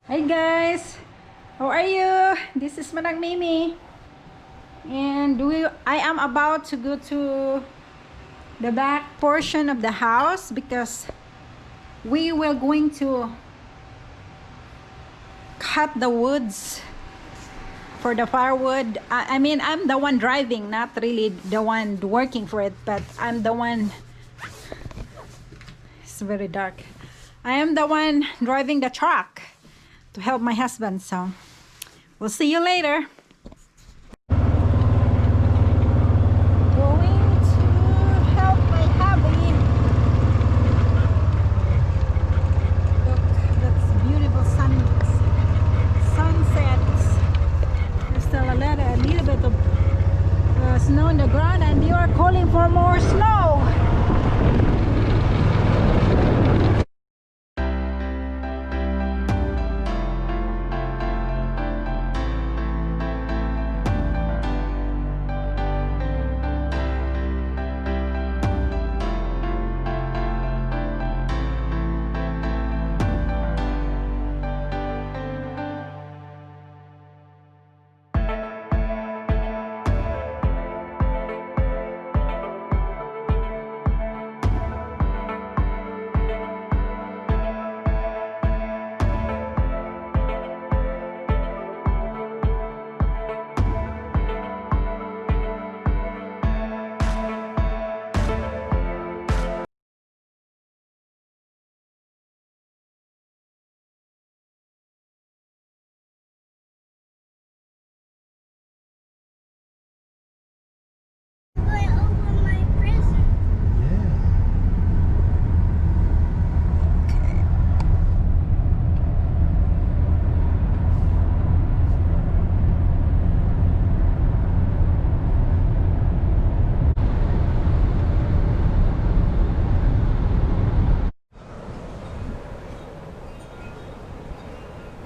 Hi guys, how are you? This is Manang Mimi, and I am about to go to the back portion of the house because we will going to cut the woods for the firewood. I mean, I'm the one driving, not really the one working for it, but I'm the one. It's very dark. I am the one driving the truck to help my husband, so we'll see you later. Going to help my hubby. Look, that's beautiful sunsets. There's still a little bit of snow on the ground, and you are calling for more snow.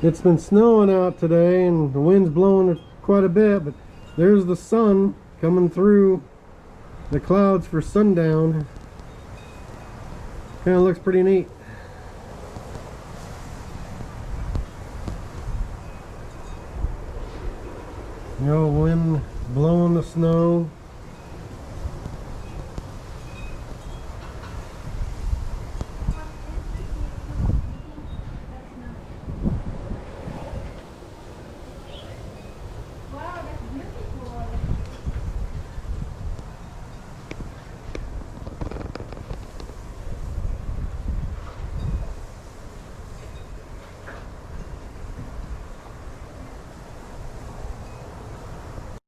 It's been snowing out today and the wind's blowing quite a bit, but there's the sun coming through the clouds for sundown. Kind of looks pretty neat. You know, wind blowing the snow.